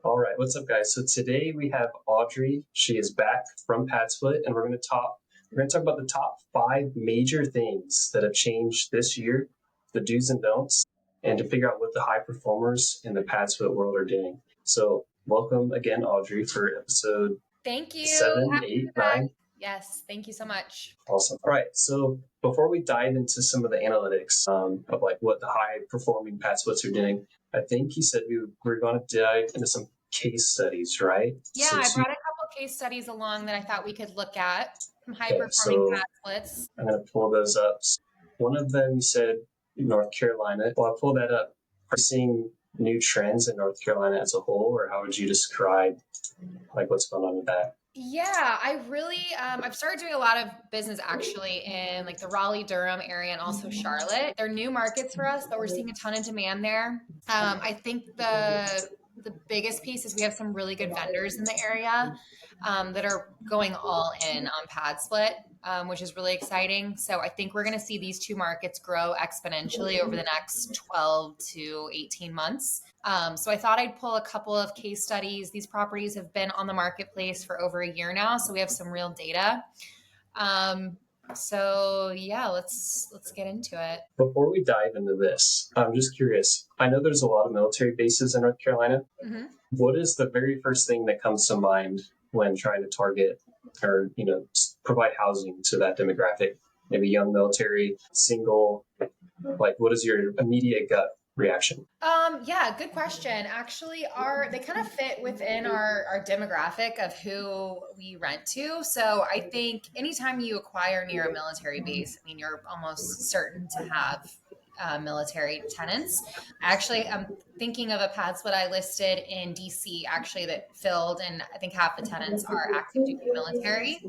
All right, what's up, guys? So today we have Audrey. She is back from PadSplit, and we're going to talk about the top 5 major things that have changed this year, the do's and don'ts, and to figure out what the high performers in the PadSplit world are doing. So welcome again, Audrey, for episode Thank you. 7, Happy 8, to be back. 9. Yes, thank you so much. Awesome. All right, so before we dive into some of the analytics of like what the high performing PadSplits are doing, I think he said we were going to dive into some case studies, right? Yeah, I brought a couple case studies along that I thought we could look at. Some high performing PadSplits. I'm going to pull those up. One of them you said North Carolina. Well, I'll pull that up. Are you seeing new trends in North Carolina as a whole, or how would you describe like what's going on with that? Yeah, I really, I've started doing a lot of business actually in like the Raleigh, Durham area and also Charlotte. They're new markets for us, but we're seeing a ton of demand there. I think the biggest piece is we have some really good vendors in the area that are going all in on PadSplit, which is really exciting. So I think we're going to see these two markets grow exponentially over the next 12 to 18 months. So I thought I'd pull a couple of case studies. These properties have been on the marketplace for over a year now, so we have some real data. So yeah, let's get into it. Before we dive into this, I'm just curious. I know there's a lot of military bases in North Carolina. Mm-hmm. What is the very first thing that comes to mind when trying to target or provide housing to that demographic? Maybe young military, single. Like, what is your immediate gut reaction? Yeah, good question. Actually, they kind of fit within our demographic of who we rent to. So I think anytime you acquire near a military base, I mean, you're almost certain to have military tenants. Actually, I'm thinking of a PadSplit I listed in DC actually that filled, and I think half the tenants are active duty military.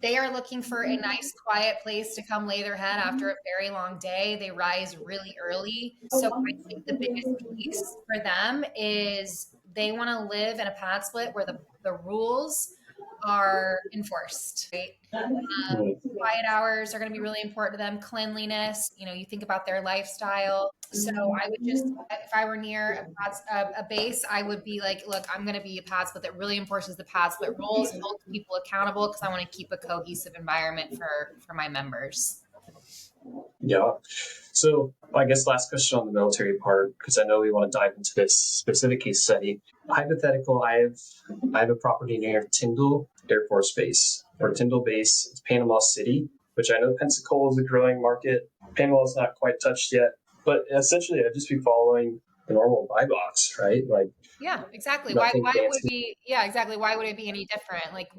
They are looking for a nice, quiet place to come lay their head after a very long day. They rise really early. So I think the biggest piece for them is they want to live in a PadSplit where the rules are enforced, right? Quiet hours are going to be really important to them. Cleanliness, you think about their lifestyle. So I would just, if I were near a base, I would be like, look, I'm going to be a PadSplit that really enforces the PadSplit rules, hold people accountable because I want to keep a cohesive environment for my members. Yeah. So I guess last question on the military part, because I know we want to dive into this specific case study. Hypothetical, I have a property near Tyndall Air Force Base or Tyndall Base. It's Panama City, which I know Pensacola is a growing market. Panama is not quite touched yet, but essentially I'd just be following the normal buy box, right? Like, yeah, exactly. Why would it be? Yeah, exactly. Why would it be any different? Like,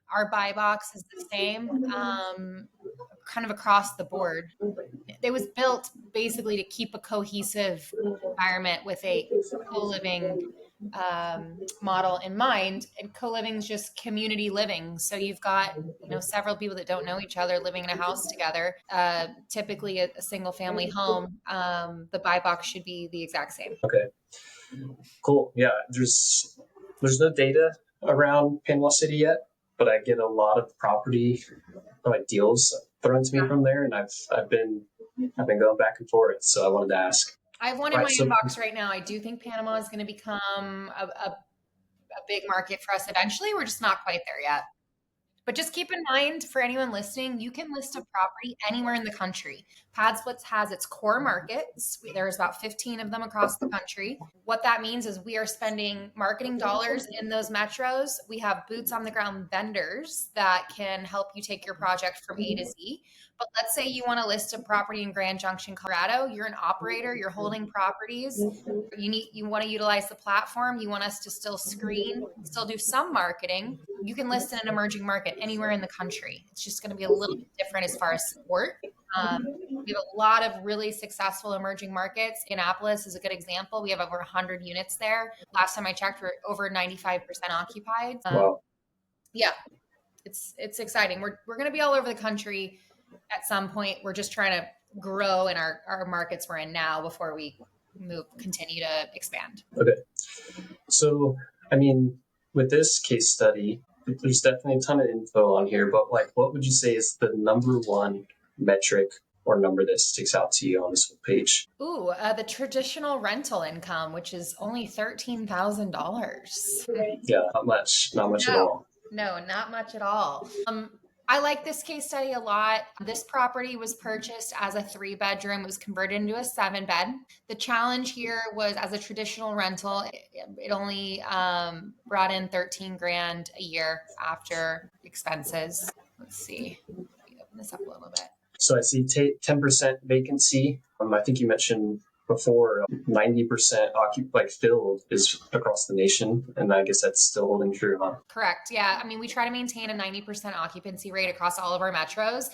our buy box is the same, kind of across the board. It was built basically to keep a cohesive environment with a co-living model in mind. And co-living is just community living. So you've got, several people that don't know each other living in a house together, typically a single family home. The buy box should be the exact same. Okay, cool. Yeah, there's no data around Panama City yet, but I get a lot of property deals thrown to me from there, and I've been going back and forth. So I wanted to ask. I have one in my inbox right now. I do think Panama is going to become a big market for us eventually. We're just not quite there yet. But just keep in mind, for anyone listening, you can list a property anywhere in the country. PadSplits has its core markets. There's about 15 of them across the country. What that means is we are spending marketing dollars in those metros. We have boots on the ground vendors that can help you take your project from A to Z. But let's say you want to list a property in Grand Junction, Colorado. You're an operator, you're holding properties. You want to utilize the platform. You want us to still screen, still do some marketing. You can list in an emerging market anywhere in the country. It's just going to be a little bit different as far as support. We have a lot of really successful emerging markets. Indianapolis is a good example. We have over 100 units there. Last time I checked, we're over 95% occupied. Wow. Yeah, it's exciting. We're going to be all over the country at some point. We're just trying to grow in our markets we're in now before we continue to expand. Okay. So, I mean, with this case study, there's definitely a ton of info on here, but what would you say is the number one metric or number that sticks out to you on this whole page? Ooh, the traditional rental income, which is only $13,000. Yeah, not much at No, all. no, not much at all. I like this case study a lot. This property was purchased as a 3-bedroom. It was converted into a 7-bed. The challenge here was, as a traditional rental, it only brought in 13 grand a year after expenses. Let's see. Let me open this up a little bit. So I see 10% vacancy. I think you mentioned before 90% filled is across the nation, and I guess that's still holding true, huh? Correct. Yeah. I mean, we try to maintain a 90% occupancy rate across all of our metros.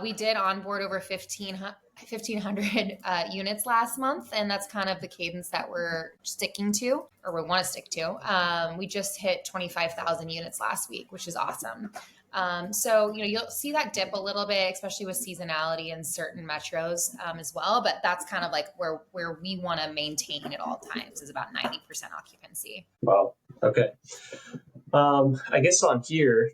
We did onboard over 1,500 units last month, and that's kind of the cadence that we're sticking to, or we want to stick to. We just hit 25,000 units last week, which is awesome. So, you'll see that dip a little bit, especially with seasonality in certain metros as well. But that's kind of like where we want to maintain at all times, is about 90% occupancy. Wow. Okay. I guess on here,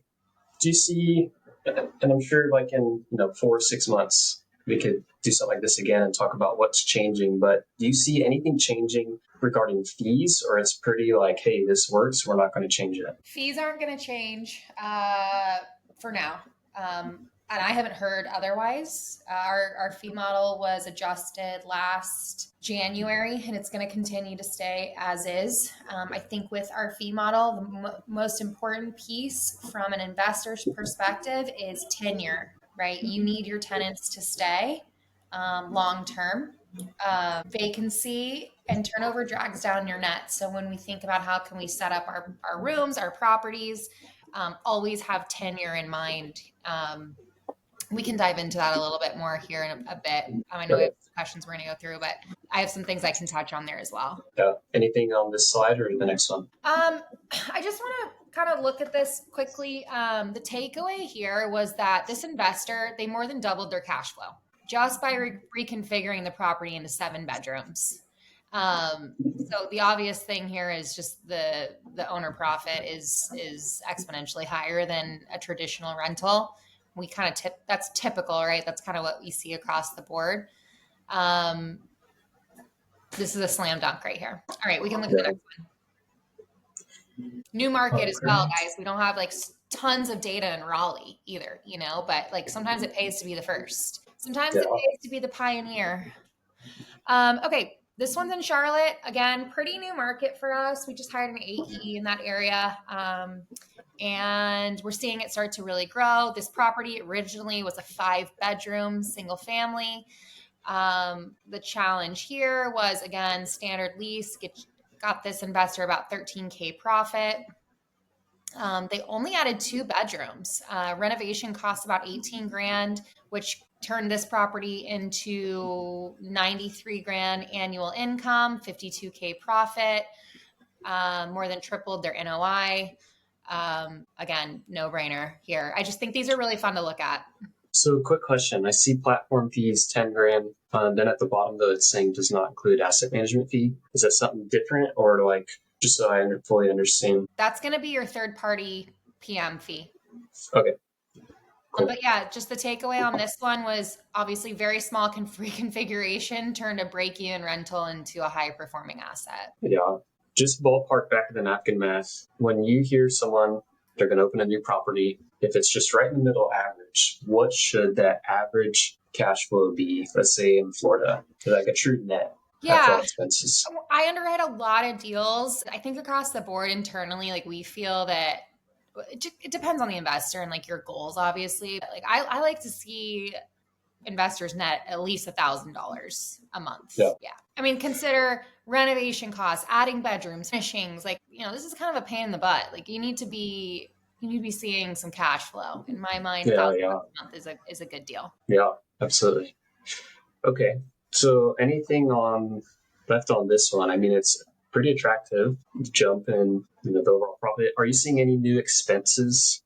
do you see, and I'm sure like in 4 or 6 months, we could do something like this again and talk about what's changing, but do you see anything changing regarding fees, or it's pretty like, hey, this works, we're not going to change it? Fees aren't going to change for now. And I haven't heard otherwise. Our fee model was adjusted last January, and it's going to continue to stay as is. I think with our fee model, the most important piece from an investor's perspective is tenure, right? You need your tenants to stay long term. Vacancy and turnover drags down your net. So when we think about how can we set up our rooms, our properties, always have tenure in mind. We can dive into that a little bit more here in a bit. I know we have questions we're going to go through, but I have some things I can touch on there as well. Yeah. Anything on this slide or the next one? I just want to kind of look at this quickly. The takeaway here was that this investor, they more than doubled their cash flow just by reconfiguring the property into 7 bedrooms. So the obvious thing here is just the owner profit is exponentially higher than a traditional rental. We kind of that's typical, right? That's kind of what we see across the board. This is a slam dunk right here. All right, we can look at the next one. New market as well, guys. We don't have like tons of data in Raleigh either, but like sometimes it pays to be the first. Sometimes it pays to be the pioneer. Okay, this one's in Charlotte. Again, pretty new market for us. We just hired an AE in that area. And we're seeing it start to really grow. This property originally was a 5-bedroom single family. The challenge here was, again, standard lease, got this investor about $13K profit. They only added 2 bedrooms. Renovation cost about 18 grand, which turned this property into 93 grand annual income, 52K profit, more than tripled their NOI. Again, no brainer here. I just think these are really fun to look at. So quick question. I see platform fees, 10 grand. Then at the bottom though, it's saying does not include asset management fee. Is that something different, or like, just so I fully understand? That's going to be your third party PM fee. Okay. Cool. But yeah, just the takeaway on this one was obviously very small reconfiguration turned a break-even rental into a high performing asset. Yeah. Just ballpark back of the napkin math. When you hear someone, they're going to open a new property, if it's just right in the middle average, what should that average cash flow be, let's say in Florida, like a true net? Yeah, expenses. I underwrite a lot of deals. I think across the board internally, like we feel that it depends on the investor and like your goals, obviously. Like I like to see investors net at least $1,000 a month. Yeah. I mean, consider renovation costs, adding bedrooms, finishings. Like, this is kind of a pain in the butt. Like you need to be seeing some cash flow. In my mind, $1,000 a month is a good deal. Yeah, absolutely. Okay. So anything left on this one? I mean, it's pretty attractive jump in the overall profit. Are you seeing any new expenses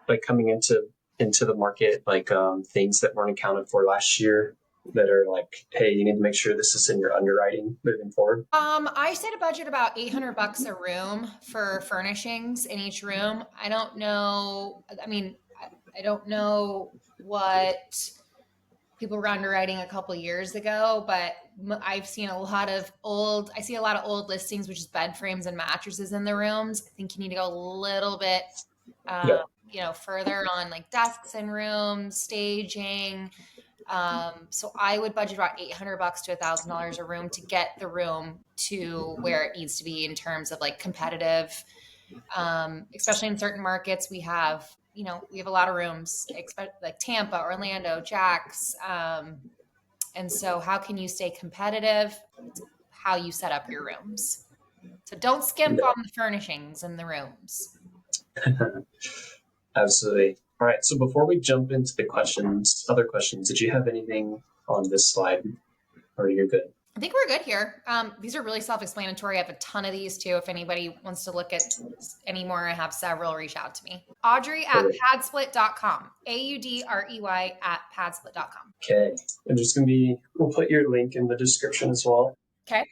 like coming into the market, like things that weren't accounted for last year that are like, hey, you need to make sure this is in your underwriting moving forward? I set a budget about $800 a room for furnishings in each room. I don't know. I mean, I don't know what people were underwriting a couple years ago, but I've seen a lot of old listings, which is bed frames and mattresses in the rooms. I think you need to go a little bit, Yeah. further on like desks in rooms, staging. So I would budget about $800 to $1,000 a room to get the room to where it needs to be in terms of like competitive. Especially in certain markets, we have a lot of rooms, like Tampa, Orlando, Jax. And so how can you stay competitive? It's how you set up your rooms. So don't skimp Yeah. on the furnishings in the rooms. Absolutely. All right. So before we jump into the other questions, did you have anything on this slide, or you're good? I think we're good here. These are really self-explanatory. I have a ton of these too. If anybody wants to look at any more, I have several. Reach out to me. Audrey at PadSplit.com. AUDREY at PadSplit.com. Okay. We'll put your link in the description as well. Okay.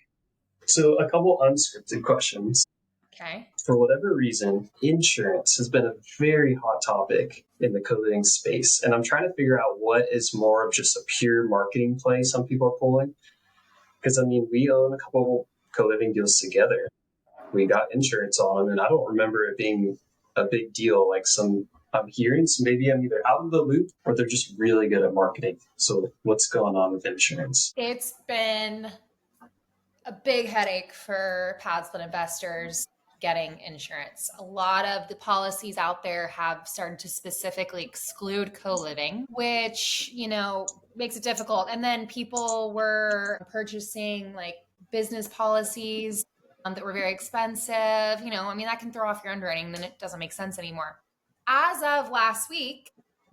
So a couple unscripted questions. Okay. For whatever reason, insurance has been a very hot topic in the co-living space. And I'm trying to figure out what is more of just a pure marketing play some people are pulling. Because, we own a couple co-living deals together. We got insurance on them, and I don't remember it being a big deal like I'm hearing. So maybe I'm either out of the loop or they're just really good at marketing. So what's going on with insurance? It's been a big headache for PadSplit investors getting insurance. A lot of the policies out there have started to specifically exclude co-living, which, makes it difficult. And then people were purchasing like business policies that were very expensive. That can throw off your underwriting, then it doesn't make sense anymore. As of last week,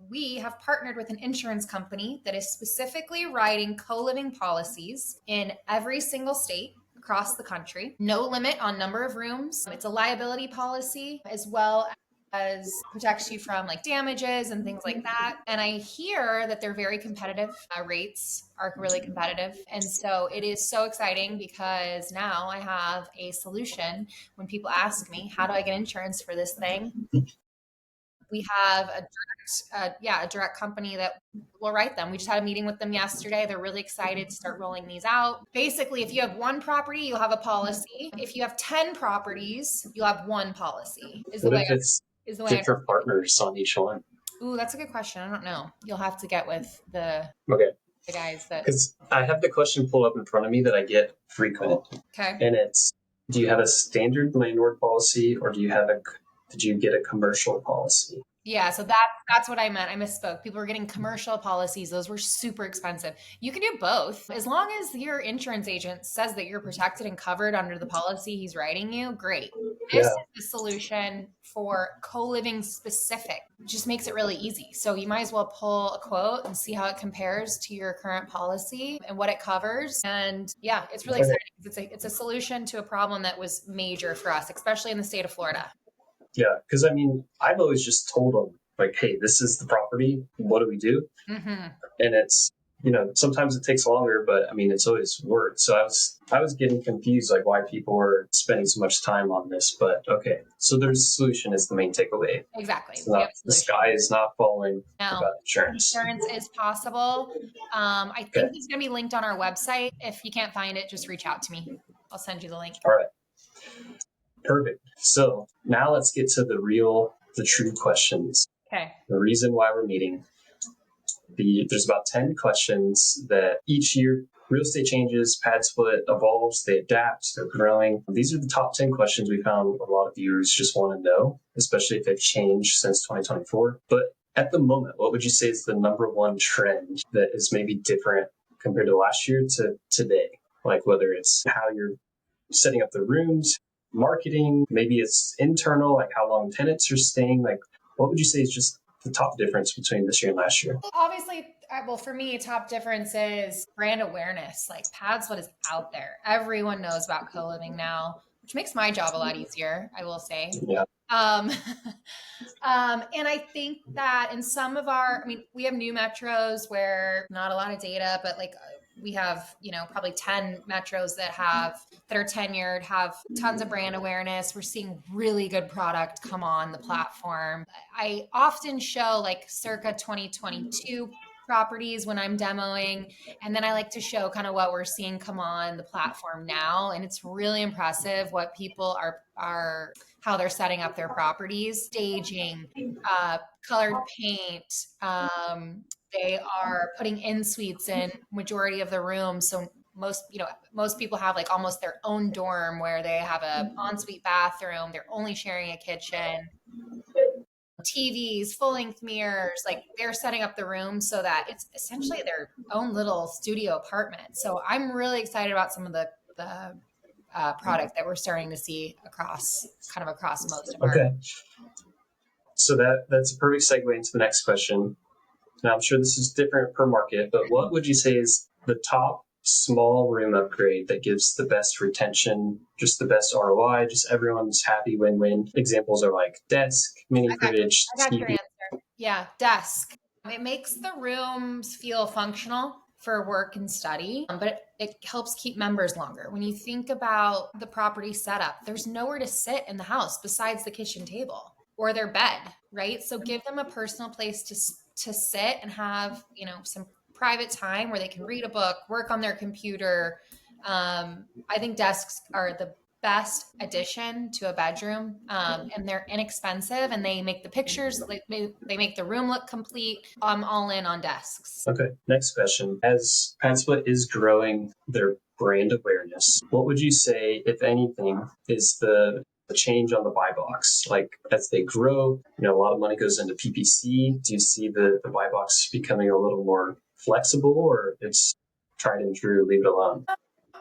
we have partnered with an insurance company that is specifically writing co-living policies in every single state across the country. No limit on number of rooms. It's a liability policy as well as protects you from like damages and things like that. And I hear that they're very competitive. Rates are really competitive. And so it is so exciting because now I have a solution when people ask me, how do I get insurance for this thing? We have a direct company that will write them. We just had a meeting with them yesterday. They're really excited to start rolling these out. Basically, if you have one property, you'll have a policy. If you have 10 properties, you'll have one policy. What if it's different partners on each one? Ooh, that's a good question. I don't know. You'll have to get with the guys that. Because I have the question pulled up in front of me that I get frequent. Okay. And it's, do you have a standard landlord policy or did you get a commercial policy? Yeah, so that's what I meant. I misspoke. People were getting commercial policies. Those were super expensive. You can do both. As long as your insurance agent says that you're protected and covered under the policy he's writing you, great. This is the solution for co-living specific. It just makes it really easy. So you might as well pull a quote and see how it compares to your current policy and what it covers. And yeah, it's really exciting. It's a solution to a problem that was major for us, especially in the state of Florida. Yeah, because I've always just told them, like, hey, this is the property. What do we do? Mm-hmm. And it's, sometimes it takes longer, but it's always worked. So I was getting confused, like why people were spending so much time on this. But okay, so there's a solution is the main takeaway. Exactly. The sky is not falling about insurance. Insurance is possible. I think it's going to be linked on our website. If you can't find it, just reach out to me. I'll send you the link. All right. Perfect. So now let's get to the true questions. Okay. The reason why we're meeting. There's about 10 questions that each year real estate changes, PadSplit evolves, they adapt, they're growing. These are the top 10 questions we found a lot of viewers just want to know, especially if they've changed since 2024. But at the moment, what would you say is the number one trend that is maybe different compared to last year to today? Like whether it's how you're setting up the rooms, marketing, maybe it's internal, like how long tenants are staying. Like what would you say is just the top difference between this year and last year? Obviously, well, for me, top difference is brand awareness. Like PadSplit is out there. Everyone knows about co-living now, which makes my job a lot easier, I will say. Yeah. And I think that in some of we have new metros where not a lot of data, but like we have, probably 10 metros that are tenured, have tons of brand awareness. We're seeing really good product come on the platform. I often show like circa 2022 properties when I'm demoing. And then I like to show kind of what we're seeing come on the platform now. And it's really impressive what people are how they're setting up their properties, staging, colored paint. They are putting in suites in majority of the rooms. So most people have like almost their own dorm where they have a ensuite bathroom. They're only sharing a kitchen, TVs, full length mirrors. Like they're setting up the room so that it's essentially their own little studio apartment. So I'm really excited about some of the product that we're starting to see across most of our. Okay. So that's a perfect segue into the next question. Now, I'm sure this is different per market, but what would you say is the top small room upgrade that gives the best retention, just the best ROI, just everyone's happy win-win? Examples are like desk, mini fridge, I got your TV. answer. Yeah, desk. It makes the rooms feel functional for work and study, but it helps keep members longer. When you think about the property setup, there's nowhere to sit in the house besides the kitchen table or their bed, right? So give them a personal place to sit and have, some private time where they can read a book, work on their computer. I think desks are the best addition to a bedroom, and they're inexpensive and they make the pictures, they make the room look complete. I'm all in on desks. Okay, next question. As PadSplit is growing their brand awareness, what would you say, if anything, is the change on the buy box? Like as they grow, a lot of money goes into PPC. Do you see the buy box becoming a little more flexible, or it's tried and true, leave it alone?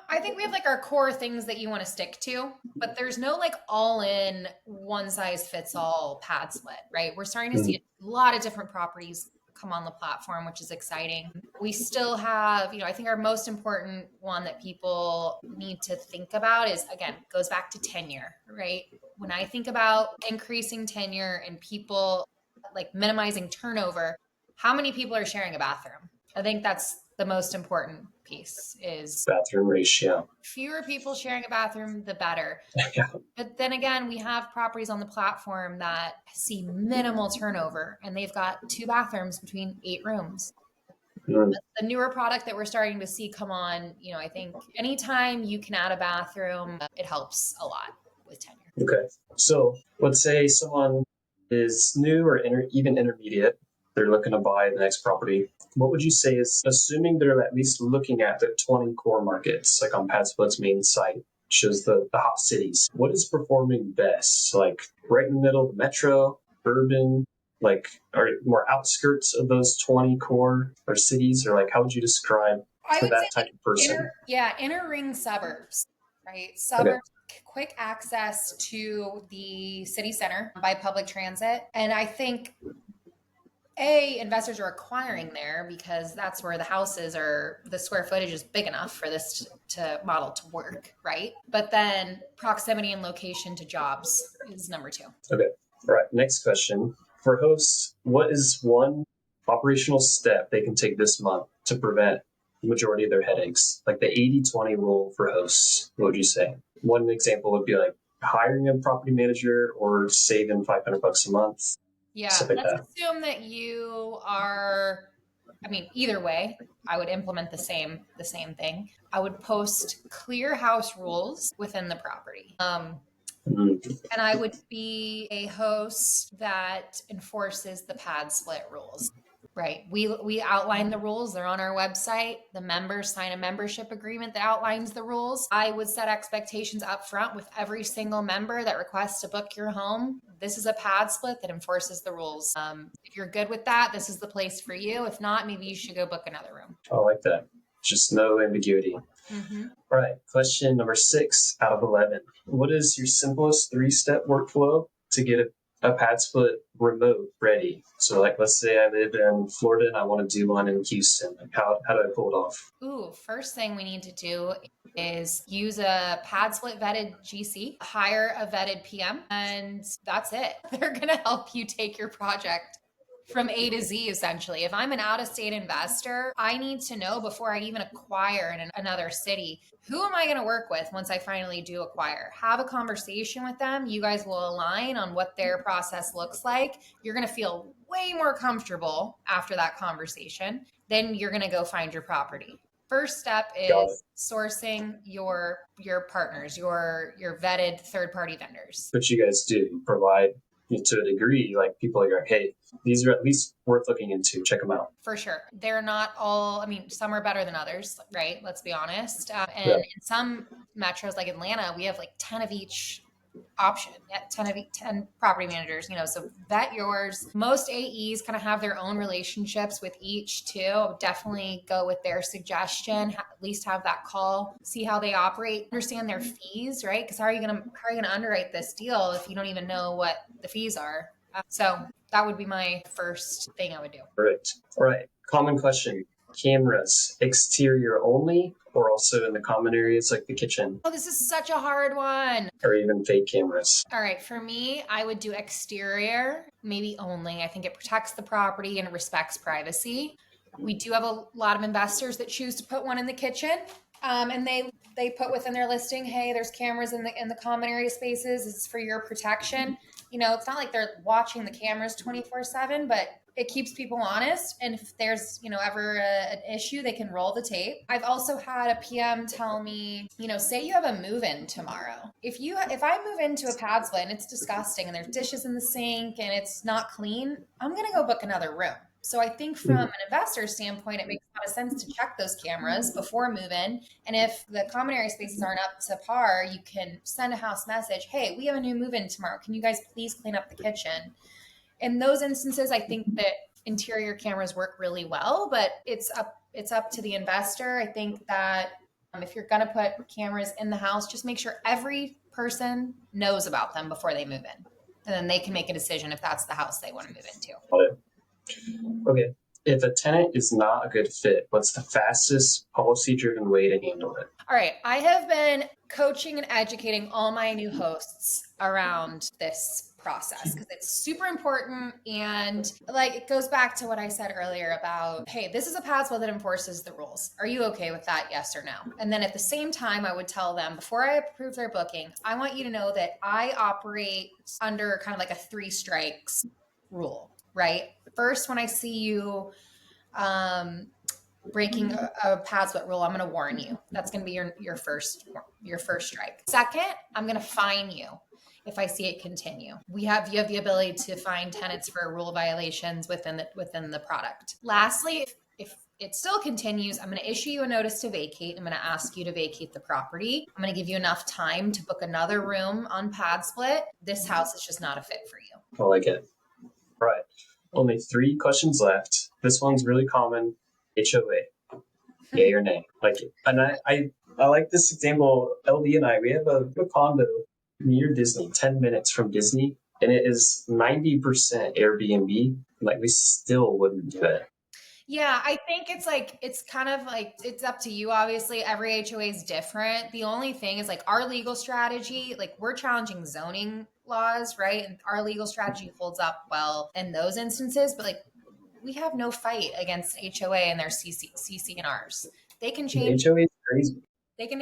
I think we have like our core things that you want to stick to, but there's no like all in one size fits all PadSplit, right? We're starting to see a lot of different properties come on the platform, which is exciting. We still have, I think our most important one that people need to think about is, again, goes back to tenure, right? When I think about increasing tenure and people like minimizing turnover, how many people are sharing a bathroom? I think that's the most important piece is bathroom ratio. Fewer people sharing a bathroom, the better. Yeah. But then again, we have properties on the platform that see minimal turnover and they've got 2 bathrooms between 8 rooms. The newer product that we're starting to see come on, I think anytime you can add a bathroom, it helps a lot with tenure. Okay. So let's say someone is new or even intermediate. They're looking to buy the next property. What would you say is, assuming they're at least looking at the 20 core markets, like on PadSplit's main site, shows the hot cities. What is performing best? Like right in the middle of the metro, urban, like are more outskirts of those 20 core or cities, or like how would you describe for that type of person? Inner ring suburbs, right? Suburbs, quick access to the city center by public transit. And I think investors are acquiring there because that's where the houses are, the square footage is big enough for this to model to work, right? But then proximity and location to jobs is number 2. Okay. All right. Next question. For hosts, what is one operational step they can take this month to prevent the majority of their headaches? Like the 80-20 rule for hosts, what would you say? One example would be like hiring a property manager or saving $500 a month. Yeah, let's assume that you are, either way, I would implement the same thing. I would post clear house rules within the property. And I would be a host that enforces the PadSplit rules, right? We outline the rules. They're on our website. The members sign a membership agreement that outlines the rules. I would set expectations up front with every single member that requests to book your home. This is a PadSplit that enforces the rules. If you're good with that, this is the place for you. If not, maybe you should go book another room. I like that. Just no ambiguity. Mm-hmm. All right. Question number 6 out of 11. What is your simplest 3-step workflow to get a PadSplit remote ready? So like, let's say I live in Florida and I want to do one in Houston. Like how do I pull it off? First thing we need to do is use a PadSplit vetted GC, hire a vetted PM, and that's it. They're going to help you take your project from A to Z, essentially. If I'm an out-of-state investor, I need to know before I even acquire in another city, who am I going to work with once I finally do acquire? Have a conversation with them. You guys will align on what their process looks like. You're going to feel way more comfortable after that conversation. Then you're going to go find your property. First step is sourcing your partners, your vetted third-party vendors. But you guys do provide, to a degree, like people are like, hey, these are at least worth looking into. Check them out. For sure. They're not all, I mean, some are better than others, right? Let's be honest. And Yeah. in some metros like Atlanta, we have like 10 of each option, 10 property managers, so vet yours. Most AEs kind of have their own relationships with each too. Definitely go with their suggestion, at least have that call, see how they operate, understand their fees, right? Because how are you going to underwrite this deal if you don't even know what the fees are? So that would be my first thing I would do. Perfect. All right. Common question. Cameras, exterior only or also in the common areas like the kitchen? Oh, this is such a hard one. Or even fake cameras? All right. For me, I would do exterior, maybe only. I think it protects the property and respects privacy. We do have a lot of investors that choose to put one in the kitchen. And they put within their listing, hey, there's cameras in the common area spaces. This is for your protection. It's not like they're watching the cameras 24/7, but it keeps people honest. And if there's, ever an issue, they can roll the tape. I've also had a PM tell me, say you have a move-in tomorrow. If I move into a PadSplit and it's disgusting and there's dishes in the sink and it's not clean, I'm going to go book another room. So I think from an investor standpoint, it makes a lot of sense to check those cameras before move-in. And if the common area spaces aren't up to par, you can send a house message, hey, we have a new move-in tomorrow. Can you guys please clean up the kitchen? In those instances, I think that interior cameras work really well, but it's up to the investor. I think that if you're going to put cameras in the house, just make sure every person knows about them before they move in. And then they can make a decision if that's the house they want to move into. Okay. If a tenant is not a good fit, what's the fastest policy-driven way to handle it? All right. I have been coaching and educating all my new hosts around this process because it's super important. And it goes back to what I said earlier about, hey, this is a PadSplit that enforces the rules. Are you okay with that? Yes or no? And then at the same time, I would tell them before I approve their booking, I want you to know that I operate under kind of like a 3 strikes rule, right? First, when I see you breaking a PadSplit rule, I'm going to warn you. That's going to be your first strike. Second, I'm going to fine you if I see it continue. You have the ability to fine tenants for rule violations within the product. Lastly, if it still continues, I'm going to issue you a notice to vacate. I'm going to ask you to vacate the property. I'm going to give you enough time to book another room on PadSplit. This house is just not a fit for you. I like it. All right. Only 3 questions left. This one's really common. HOA. Yay or nay? Like it. And I like this example. LB and I, we have a condo near Disney, 10 minutes from Disney, and it is 90% Airbnb. We still wouldn't do it. Yeah, I think it's kind of it's up to you. Obviously, every HOA is different. The only thing is our legal strategy, we're challenging zoning laws, right? And our legal strategy holds up well in those instances, but we have no fight against HOA and their CC&Rs. They can change. HOA is crazy. They can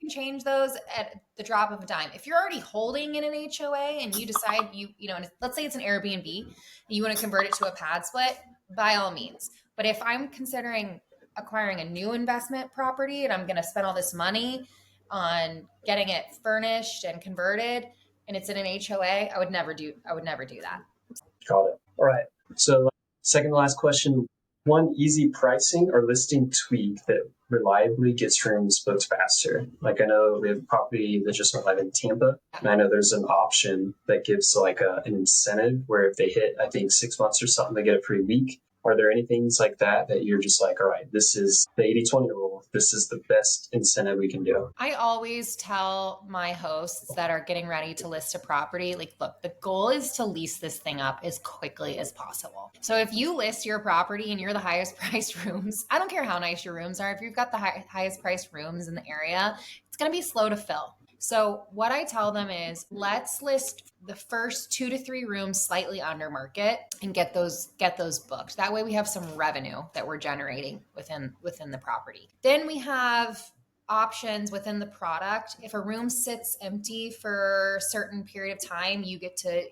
change those at the drop of a dime. If you're already holding in an HOA and you decide and let's say it's an Airbnb and you want to convert it to a PadSplit, by all means. But if I'm considering acquiring a new investment property and I'm going to spend all this money on getting it furnished and converted and it's in an HOA, I would never do that. Got it. All right. So second to last question, one easy pricing or listing tweak that reliably gets rooms booked faster. I know we have a property that just went live in Tampa, and I know there's an option that gives an incentive where if they hit, I think 6 months or something, they get a free week. Are there any things like that you're just all right, this is the 80-20 rule. This is the best incentive we can do? I always tell my hosts that are getting ready to list a property, look, the goal is to lease this thing up as quickly as possible. So if you list your property and you're the highest priced rooms, I don't care how nice your rooms are. If you've got the highest priced rooms in the area, it's going to be slow to fill. So what I tell them is, let's list the first 2 to 3 rooms slightly under market and get those booked. That way we have some revenue that we're generating within the property. Then we have options within the product. If a room sits empty for a certain period of time, you get to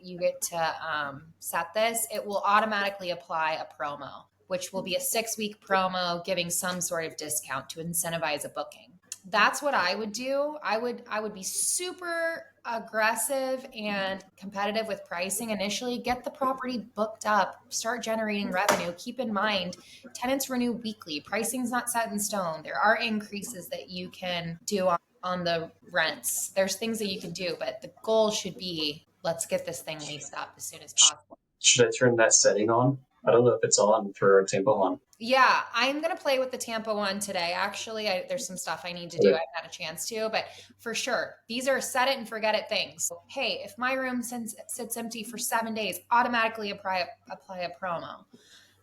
set this. It will automatically apply a promo, which will be a 6-week promo, giving some sort of discount to incentivize a booking. That's what I would do. I would be super aggressive and competitive with pricing initially. Get the property booked up, start generating revenue. Keep in mind, tenants renew weekly. Pricing's not set in stone. There are increases that you can do on the rents. There's things that you can do, but the goal should be, let's get this thing leased up as soon as possible. Should I turn that setting on? I don't know if it's on for Tampa one. Yeah, I'm going to play with the Tampa one today. Actually, there's some stuff I need to do. I haven't had a chance to, but for sure, these are set it and forget it things. Hey, if my room sits empty for 7 days, automatically apply a promo.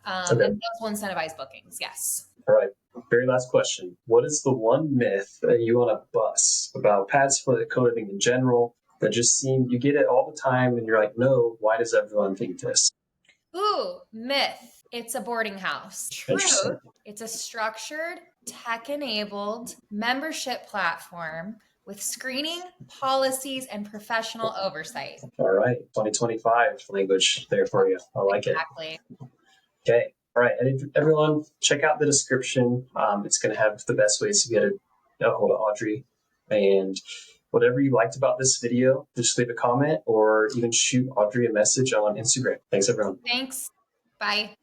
And those will incentivize bookings. Yes. All right. Very last question. What is the one myth that you want to bust about PadSplit, co-living in general, that just you get it all the time and you're like, no, why does everyone think this? Ooh, myth. It's a boarding house. Truth. It's a structured, tech-enabled membership platform with screening, policies, and professional oversight. All right. 2025 language there for you. I like it. Exactly. Okay. All right. And everyone, check out the description. It's going to have the best ways to get a hold of Audrey. And whatever you liked about this video, just leave a comment or even shoot Audrey a message on Instagram. Thanks, everyone. Thanks. Bye.